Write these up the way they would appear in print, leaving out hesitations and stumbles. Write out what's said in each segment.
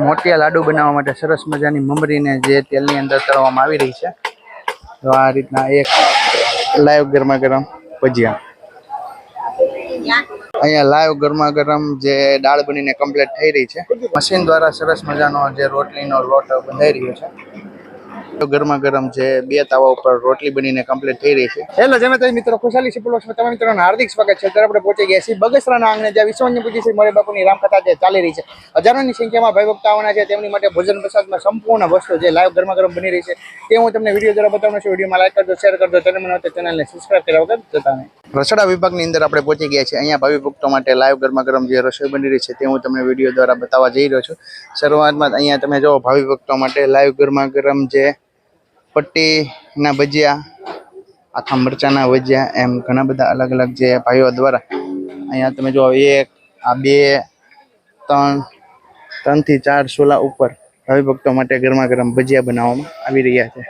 મોતિયા લાડુ બનાવવા માટે સરસ મજાની મમરીને જે તેલની અંદર તળવામાં આવી રહી છે। તો આ રીતના એક લાઈવ ગરમા ગરમ ભજીયા, અહીંયા લાઈવ ગરમા ગરમ જે દાળ બનીને કમ્પ્લીટ થઈ રહી છે। મશીન દ્વારા સરસ મજાનો જે રોટલીનો લોટ બંધાઈ રહ્યો છે। ગરમા ગરમ જે બે તાવા ઉપર રોટલી બનીને કમ્પ્લીટ થઈ રહી છે। હેલો જમે તો મિત્રો, ખુશાલી સિપલોસમાં તમામ મિત્રોનું હાર્દિક સ્વાગત છે। ત્યારે આપણે પહોંચી ગયા છીએ બગસરાના આંગણે, જ્યાં વિશ્વની પૂજી શ્રી મોરે બાપુની રામકથા જે ચાલી રહી છે। હજારોની સંખ્યામાં ભાઈ ભક્તો આવવાના છે। તેમની માટે ભોજન પ્રસાદમાં સંપૂર્ણ વસ્તુ જે લાઈવ ગરમા ગરમ બની રહી છે તે હું તમને વિડીયો દ્વારા બતાવવાનો છું। વિડીયોમાં લાઈક કરજો, શેર કરજો, ચેનલ બનાવો તો ચેનલને સબસ્ક્રાઇબ કર્યા વગર જતા નહીં। રસોડા વિભાગની અંદર આપણે પહોંચી ગયા છીએ। અહીંયા ભાવિ ભક્તો માટે લાઈવ ગરમા ગરમ જે રસોઈ બની રહી છે તે હું તમને વિડીયો દ્વારા બતાવવા જઈ રહ્યો છું। શરૂઆતમાં અહીંયા તમે જો ભાવિ ભક્તો માટે લાઈવ ગરમા ગરમ જે પટ્ટીના ભજીયા, આખા મરચાના ભજીયા, એમ ઘણા બધા અલગ અલગ જે ભાઈઓ દ્વારા અહીંયા તમે જો એક આ બે ત્રણ થી ચાર સોલા ઉપર ભાવિ ભક્તો માટે ગરમા ગરમ ભજીયા બનાવવામાં આવી રહ્યા છે।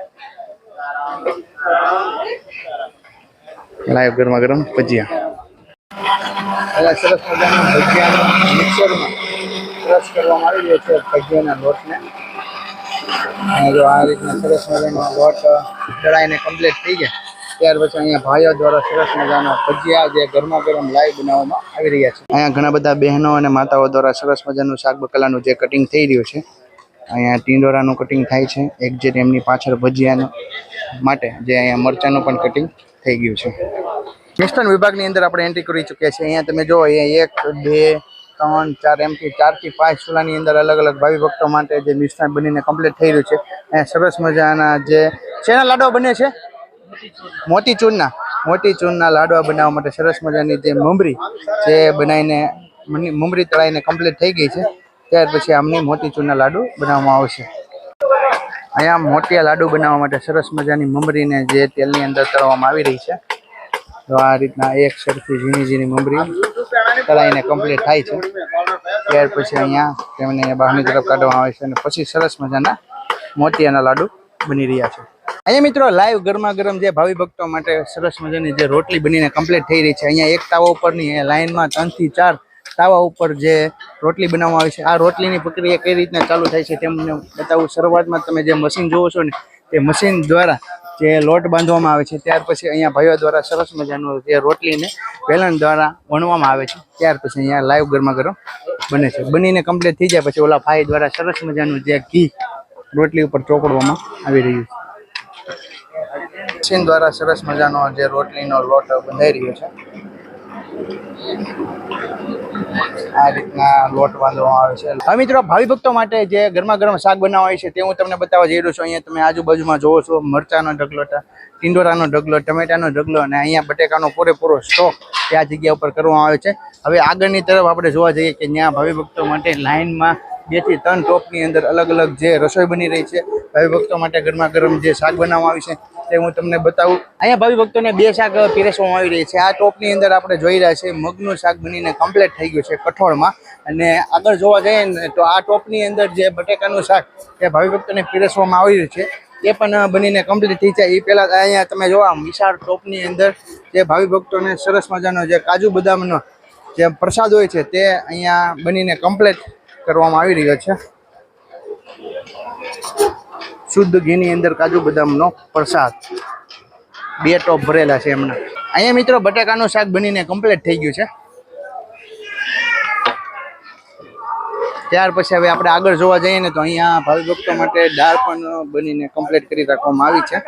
લાઈવ ગરમા ગરમ ભજીયા સરસ મજાના ભજીયાના મિક્સરમાં ક્રશ કરવામાં આવી રહ્યો છે ભજીયાના લોટને। અને જો આ રીતના સરસ મજાનો લોટ દળાઈને કમ્પ્લીટ થઈ જાય ત્યાર પછી અહીંયા ભાઈઓ દ્વારા સરસ મજાના ભજીયા જે ગરમા ગરમ લાઈવ બનાવવામાં આવી રહ્યા છે। અહીંયા ઘણા બધા બહેનો અને માતાઓ દ્વારા સરસ મજાનું શાક બકાલાનું જે કટિંગ થઈ રહ્યું છે। અહીંયા ટીંડોરાનું કટિંગ થાય છે, એક જે એમની પાછળ ભજીયાનો માટે જે અહીંયા મરચાનું પણ કટિંગ થઈ ગયું છે। મિષ્ટાન વિભાગની અંદર આપણે એન્ટ્રી કરી ચૂક્યા છીએ। અહીંયા તમે જો અહીંયા 1 2 3 4 એમથી 4 થી 5 સોલાની અંદર અલગ અલગ ભાવિ ભક્તો માટે જે મિષ્ટાન બનીને કમ્પ્લીટ થઈ રહ્યું છે। અહીંયા સરસ મજાના જે શેના લાડવા બને છે, મોતીચૂરના લાડવા બનાવવા માટે સરસ મજાની જે મમરી જે બનાવીને મમરી તળાઈને કમ્પ્લીટ થઈ ગઈ છે। ત્યાર પછી આમની મોતીચૂરના લાડુ બનાવવામાં આવશે। અહીંયા મોતિયા લાડુ બનાવવા માટે સરસ મજાની મમરીને જે તેલની અંદર તળવામાં આવી રહી છે। તો આ રીતના એક સરખી ઝીણી મમરી તળાઈને કમ્પ્લીટ થાય છે। ત્યાર પછી અહીંયા તેમને બહારની તરફ કાઢવામાં આવે છે અને પછી સરસ મજાના મોતિયાના લાડુ બની રહ્યા છે। અહીંયા મિત્રો લાઈવ ગરમા ગરમ જે ભાવિ ભક્તો માટે સરસ મજાની જે રોટલી બનીને કમ્પ્લીટ થઈ રહી છે। અહીંયા એક તાવા ઉપરની લાઈનમાં 3 થી 4 તાવા ઉપર જે રોટલી બનાવવામાં આવી છે। આ રોટલીની પ્રક્રિયા કઈ રીતના ચાલુ થાય છે તેમને બતાવું। શરૂઆતમાં તમે જે મશીન જોવો છો ને તે મશીન દ્વારા જે લોટ બાંધવામાં આવે છે, ત્યાર પછી અહીંયા ભાઈઓ દ્વારા સરસ મજાનું જે રોટલીને વેલણ દ્વારા વણવામાં આવે છે। ત્યાર પછી અહીંયા લાઈવ ગરમા ગરમ બને છે। બનીને કમ્પ્લીટ થઈ જાય પછી ઓલા ભાઈ દ્વારા સરસ મજાનું જે ઘી રોટલી ઉપર ચોપડવામાં આવી રહ્યું છે। મશીન દ્વારા સરસ મજાનો જે રોટલીનો લોટ બંધાઈ રહ્યો છે। આ રીતના લોટ બાંધવામાં આવે છે। હવે મિત્રો ભાવિ ભક્તો માટે જે ગરમા ગરમ શાક બનાવવા હોય છે તે હું તમને બતાવવા જઈ રહ્યો છું। અહીંયા તમે આજુબાજુમાં જોવો છો મરચાનો ઢગલો, ટીંડોરાનો ઢગલો, ટમેટાનો ઢગલો અને અહીંયા બટેકાનો પૂરેપૂરો સ્ટોક તે આ જગ્યા ઉપર કરવામાં આવે છે। હવે આગળની તરફ આપણે જોવા જઈએ કે ત્યાં ભાવિ ભક્તો માટે લાઇનમાં 2 થી 3 ટોપની અંદર અલગ અલગ જે રસોઈ બની રહી છે। ભાવિ ભક્તો માટે ગરમા ગરમ જે શાક બનાવવામાં આવી છે તે હું તમને બતાવું। અહીંયા ભાવિ ભક્તોને 2 શાક પીરસવામાં આવી રહી છે। આ ટોપની અંદર આપણે જોઈ રહ્યા છીએ મગનું શાક બનીને કમ્પ્લીટ થઈ ગયું છે કઠોળમાં, અને આગળ જોવા જઈએ ને તો આ ટોપની અંદર જે બટેકાનું શાક તે ભાવિ ભક્તોને પીરસવામાં આવી રહ્યું છે એ પણ બનીને કમ્પ્લીટ થઈ જાય એ પહેલાં અહીંયા તમે જોવા વિશાળ ટોપની અંદર જે ભાવિ ભક્તોને સરસ મજાનો જે કાજુ બદામનો જે પ્રસાદ હોય છે તે અહીંયા બનીને કમ્પ્લીટ કરવામાં આવી રહ્યો છે। શુદ્ધ ઘીની અંદર કાજુ બદામનો પ્રસાદ 2 ટોપ ભરેલા છે એમના। અહીંયા મિત્રો બટાકાનું શાક બનીને કમ્પ્લીટ થઈ ગયું છે। ત્યાર પછી હવે આપણે આગળ જોવા જઈએ ને તો અહીંયા ભાવિ ભક્તો માટે દાળ પણ બનીને કમ્પ્લીટ કરી રાખવામાં આવી છે।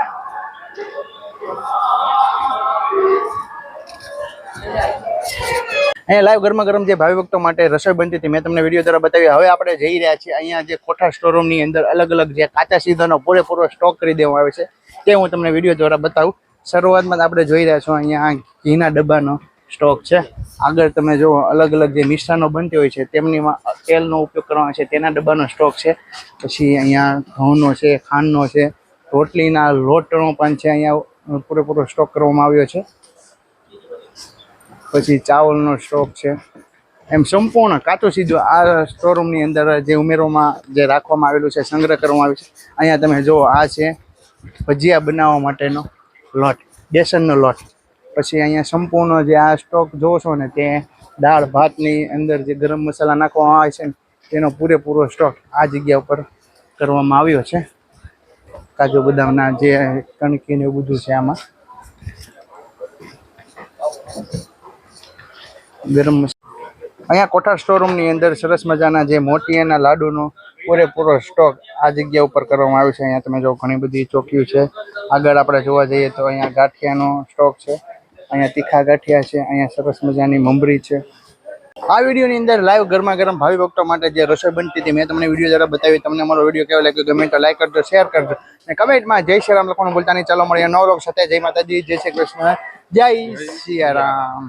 અહીંયા લાઈવ ગરમા ગરમ જે ભાવિ ભક્તો માટે રસોઈ બનતી હતી મેં તમને વિડીયો દ્વારા બતાવી। હવે આપણે જઈ રહ્યા છીએ અહીંયા જે કોઠા સ્ટોરરૂમની અંદર અલગ અલગ જે કાચા સીધાનો પૂરેપૂરો સ્ટોક કરી દેવામાં આવે છે તે હું તમને વિડીયો દ્વારા બતાવું। શરૂઆતમાં આપણે જોઈ રહ્યા છો અહીંયા ઘીના ડબ્બાનો સ્ટોક છે। આગળ તમે જો અલગ અલગ જે મિષ્ટાનો બનતી હોય છે તેમની તેલનો ઉપયોગ કરવાનો છે તેના ડબ્બાનો સ્ટોક છે। પછી અહીંયા ઘઉંનો છે, ખાંડનો છે, રોટલીના લોટનો પણ છે, અહીંયા પૂરેપૂરો સ્ટોક કરવામાં આવ્યો છે। પછી ચાવલનો સ્ટોક છે। એમ સંપૂર્ણ કાચું સીધું આ સ્ટોરરૂમની અંદર જે ઉમેરવામાં જે રાખવામાં આવેલું છે, સંગ્રહ કરવામાં આવ્યો છે। અહીંયા તમે જુઓ આ છે ભજીયા બનાવવા માટેનો લોટ, બેસનનો લોટ। પછી અહીંયા સંપૂર્ણ જે આ સ્ટોક જોવો છો ને તે દાળ ભાતની અંદર જે ગરમ મસાલા નાખવામાં આવે છે ને તેનો પૂરેપૂરો સ્ટોક આ જગ્યા ઉપર કરવામાં આવ્યો છે. કાજુ બદામના જે કણકી ને એવું બધું છે આમાં. ગરમ અહીંયા કોઠાર સ્ટોરરૂમની અંદર સરસ મજાના જે મોતિયાના લાડુનો પૂરેપૂરો સ્ટોક આ જગ્યા ઉપર કરવામાં આવ્યો છે. અહીંયા તમે જો ઘણી બધી ચોકીઓ છે. આગળ આપણે જોવા જઈએ તો અહીંયા ગાંઠિયાનો સ્ટોક છે. અહીંયા તીખા ગાંઠિયા છે. અહીંયા સરસ મજાની મમરી છે. આ વિડીયોની અંદર લાઈવ ગરમા ગરમ ભાવિ ભક્તો માટે જે રસોઈ બનતી હતી મેં તમને વિડીયો દ્વારા બતાવી. તમને અમારો વિડીયો કેવો લાગ્યો ગમે તો લાઈક કરજો, શેર કરજો અને કમેન્ટમાં જય શ્રી રામ લખવાનું ભૂલતા નહીં. ચાલો મળીએ નવા લોક સાથે. જય માતાજી, જય શ્રી કૃષ્ણ, જય સિયા રામ.